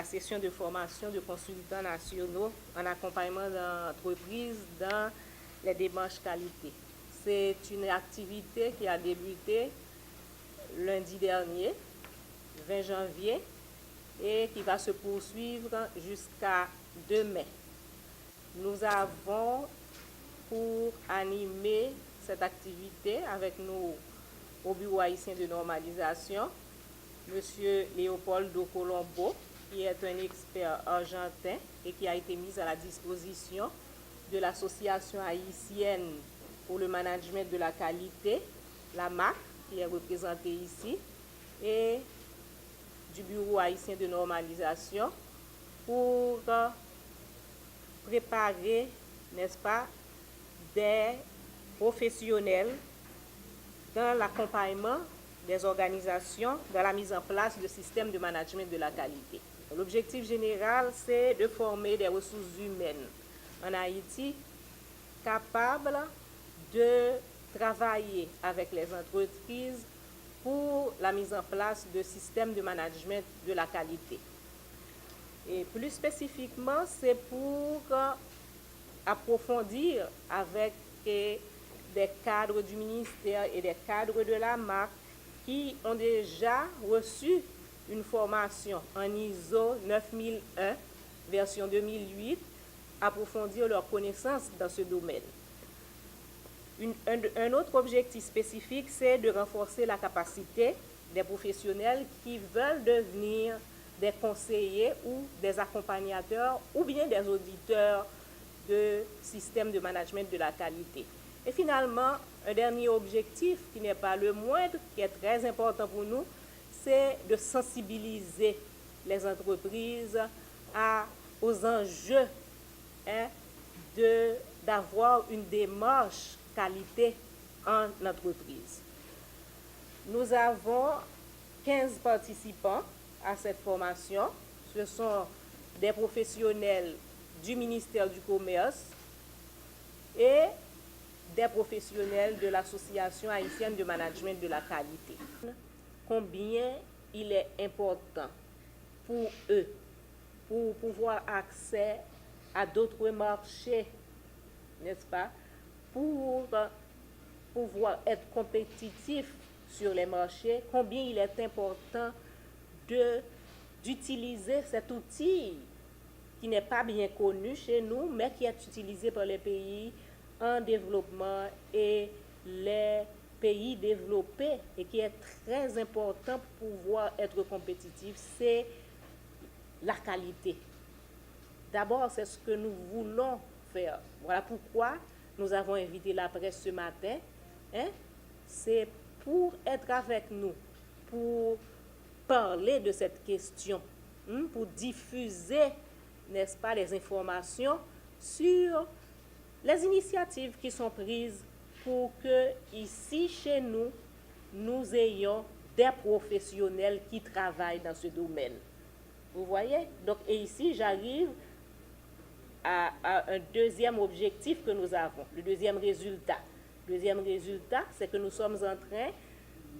la session de formation de consultants nationaux en accompagnement d'entreprises dans les démarches qualité. C'est une activité qui a débuté lundi dernier, 20 janvier, et qui va se poursuivre jusqu'à 2 mai. Nous avons pour animer cette activité avec nous au Bureau haïtien de normalisation, M. Léopoldo Colombo, qui est un expert argentin et qui a été mis à la disposition de l'Association haïtienne pour le management de la qualité, la MAC, qui est représentée ici, et du Bureau haïtien de normalisation pour préparer, n'est-ce pas, des professionnels dans l'accompagnement des organisations, dans la mise en place de systèmes de management de la qualité. L'objectif général, c'est de former des ressources humaines en Haïti capables de travailler avec les entreprises pour la mise en place de systèmes de management de la qualité. Et plus spécifiquement, c'est pour approfondir avec des cadres du ministère et des cadres de la marque qui ont déjà reçu une formation en ISO 9001, version 2008, approfondir leurs connaissances dans ce domaine. Un autre objectif spécifique, c'est de renforcer la capacité des professionnels qui veulent devenir des conseillers ou des accompagnateurs ou bien des auditeurs de systèmes de management de la qualité. Et finalement, un dernier objectif qui n'est pas le moindre, qui est très important pour nous, c'est de sensibiliser les entreprises aux enjeux d'avoir une démarche qualité en entreprise. Nous avons 15 participants à cette formation. Ce sont des professionnels du ministère du Commerce et des professionnels de l'Association haïtienne de management de la qualité. Combien il est important pour eux, pour pouvoir accès à d'autres marchés, n'est-ce pas, pour pouvoir être compétitifs sur les marchés, combien il est important d'utiliser cet outil qui n'est pas bien connu chez nous, mais qui est utilisé par les pays en développement et les pays développés et qui est très important pour pouvoir être compétitif, c'est la qualité. D'abord, c'est ce que nous voulons faire. Voilà pourquoi nous avons invité la presse ce matin. C'est pour être avec nous, pour parler de cette question, pour diffuser, n'est-ce pas, les informations sur les initiatives qui sont prises pour que ici, chez nous, nous ayons des professionnels qui travaillent dans ce domaine. Vous voyez? Donc, et ici, j'arrive à un deuxième objectif que nous avons, le deuxième résultat. Le deuxième résultat, c'est que nous sommes en train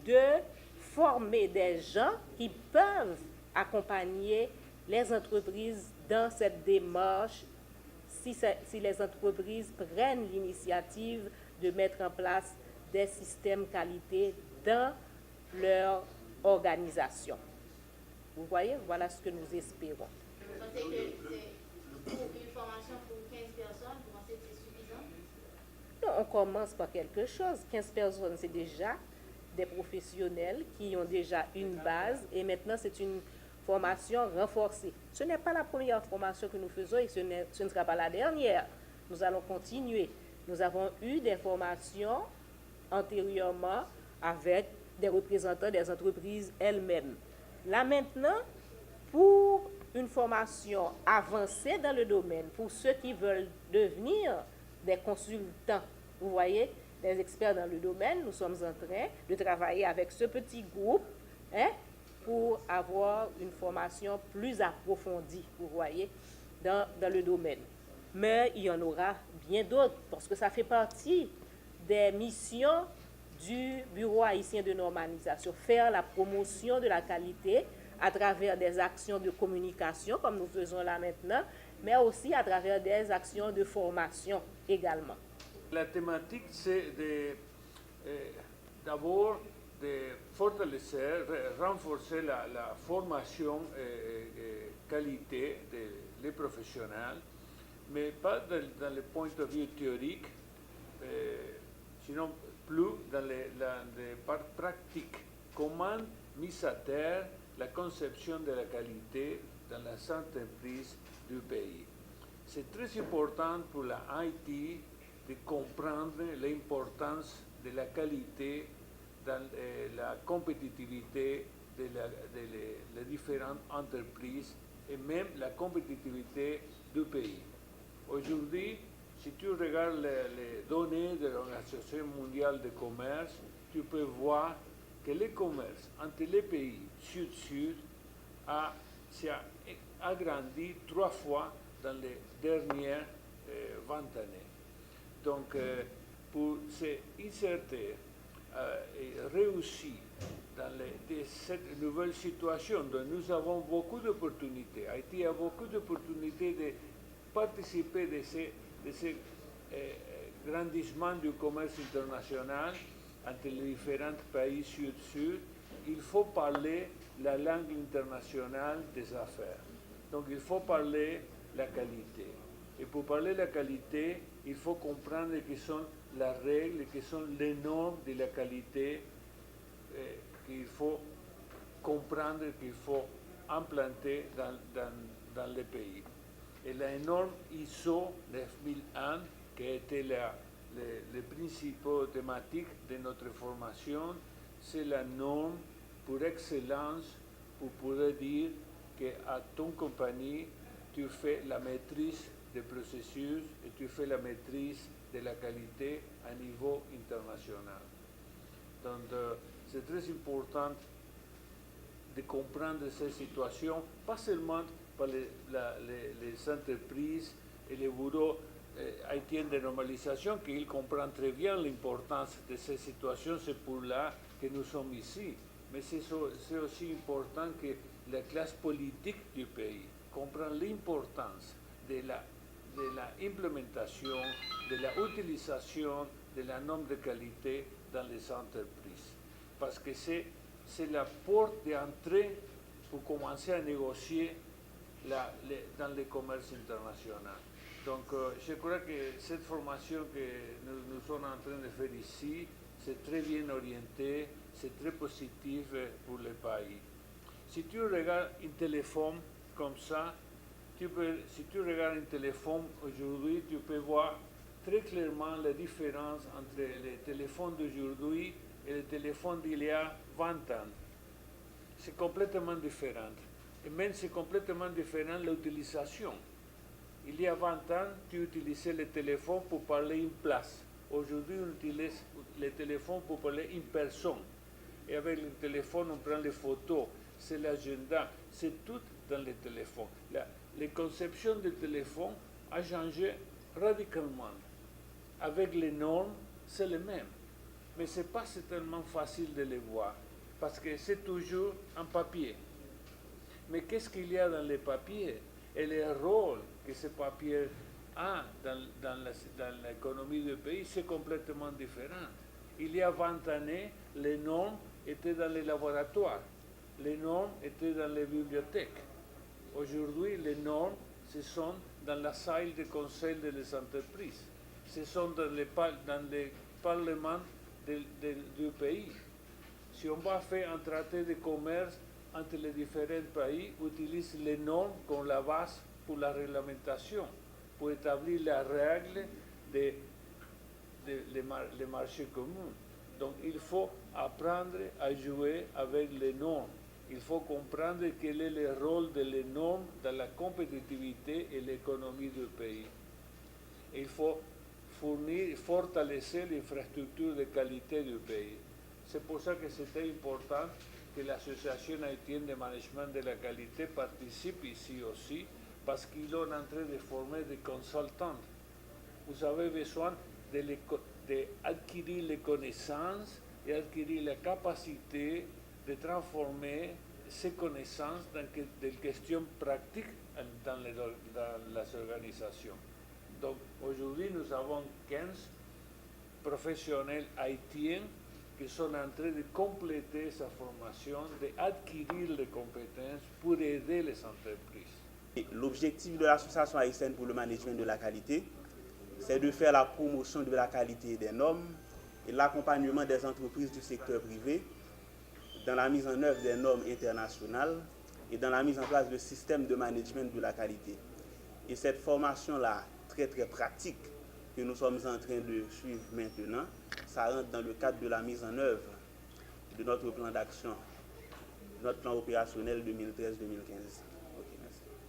de former des gens qui peuvent accompagner les entreprises dans cette démarche si les entreprises prennent l'initiative de mettre en place des systèmes qualité dans leur organisation. Vous voyez, voilà ce que nous espérons. Vous pensez que c'est pour une formation pour 15 personnes, vous pensez que c'est suffisant? Non, on commence par quelque chose. 15 personnes, c'est déjà des professionnels qui ont déjà une base et maintenant c'est une formation renforcée. Ce n'est pas la première formation que nous faisons et ce ne sera pas la dernière. Nous allons continuer. Nous avons eu des formations antérieurement avec des représentants des entreprises elles-mêmes. Là maintenant, pour une formation avancée dans le domaine, pour ceux qui veulent devenir des consultants, vous voyez, des experts dans le domaine, nous sommes en train de travailler avec ce petit groupe pour avoir une formation plus approfondie, vous voyez, dans le domaine. Mais il y en aura bien d'autres, parce que ça fait partie des missions du Bureau haïtien de normalisation, faire la promotion de la qualité à travers des actions de communication, comme nous faisons là maintenant, mais aussi à travers des actions de formation également. La thématique, c'est d'abord de fortalecer, renforcer la formation et qualité des professionnels, mais pas dans le point de vue théorique, sinon plus dans les pratiques. Comment mise à terre la conception de la qualité dans les entreprises du pays. C'est très important pour la Haïti de comprendre l'importance de la qualité dans la compétitivité des différentes entreprises et même la compétitivité du pays. Aujourd'hui, si tu regardes les données de l'Organisation mondiale du commerce, tu peux voir que le commerce entre les pays sud-sud s'est agrandi 3 fois dans les dernières 20 années. Donc, pour s'insérer et réussir dans cette nouvelle situation dont nous avons beaucoup d'opportunités, Haïti a beaucoup d'opportunités de participer de ce grandissement du commerce international entre les différents pays sud-sud. Il faut parler la langue internationale des affaires. Donc il faut parler la qualité. Et pour parler la qualité, il faut comprendre quelles sont les règles, quelles sont les normes de la qualité qu'il faut comprendre, qu'il faut implanter dans le pays. Et la norme ISO 9001, qui a été le principal thématique de notre formation, c'est la norme pour excellence, pour pouvoir dire qu'à ton compagnie, tu fais la maîtrise des processus et tu fais la maîtrise de la qualité à niveau international. Donc, c'est très important de comprendre ces situations, pas seulement par les entreprises et les bureaux haïtiens de normalisation, qu'ils comprennent très bien l'importance de ces situations, c'est pour là que nous sommes ici. Mais c'est aussi important que la classe politique du pays comprenne l'importance de l'implémentation, de l'utilisation de la norme de qualité dans les entreprises. Parce que c'est la porte d'entrée pour commencer à négocier dans le commerce international. Donc, je crois que cette formation que nous sommes en train de faire ici, c'est très bien orienté, c'est très positif pour le pays. Si tu regardes un téléphone comme ça, si tu regardes un téléphone aujourd'hui, tu peux voir très clairement la différence entre les téléphones d'aujourd'hui et les téléphones d'il y a 20 ans. C'est complètement différent. Et même c'est complètement différent l'utilisation. Il y a 20 ans, tu utilisais le téléphone pour parler une place. Aujourd'hui, on utilise le téléphone pour parler une personne. Et avec le téléphone, on prend les photos, c'est l'agenda, c'est tout dans le téléphone. La conception du téléphone a changé radicalement. Avec les normes, c'est le même. Mais ce n'est pas tellement facile de les voir, parce que c'est toujours en papier. Mais qu'est-ce qu'il y a dans les papiers et le rôle que ce papier a dans l'économie du pays, c'est complètement différent. Il y a 20 années, les normes étaient dans les laboratoires, les normes étaient dans les bibliothèques. Aujourd'hui, les normes, ce sont dans la salle de conseil des entreprises, ce sont dans les parlements du pays. Si on va faire un traité de commerce entre les différents pays, utilise les normes comme la base pour la réglementation, pour établir la règle des marchés communs. Donc il faut apprendre à jouer avec les normes. Il faut comprendre quel est le rôle des normes dans la compétitivité et l'économie du pays. Il faut fortalecer l'infrastructure de qualité du pays. C'est pour ça que c'était important que l'Association haïtienne de management de la qualité participe ici aussi, parce qu'ils sont en train de former des consultants. Vous avez besoin d'acquérir les connaissances et acquérir la capacité de transformer ses connaissances dans des questions pratiques dans les organisations. Donc aujourd'hui, nous avons 15 professionnels haïtiens qui sont en train de compléter sa formation, d'acquérir les compétences pour aider les entreprises. L'objectif de l'Association haïtienne pour le management de la qualité, c'est de faire la promotion de la qualité des normes et l'accompagnement des entreprises du secteur privé dans la mise en œuvre des normes internationales et dans la mise en place de systèmes de management de la qualité. Et cette formation-là, très très pratique, que nous sommes en train de suivre maintenant, ça rentre dans le cadre de la mise en œuvre de notre plan d'action, notre plan opérationnel 2013-2015.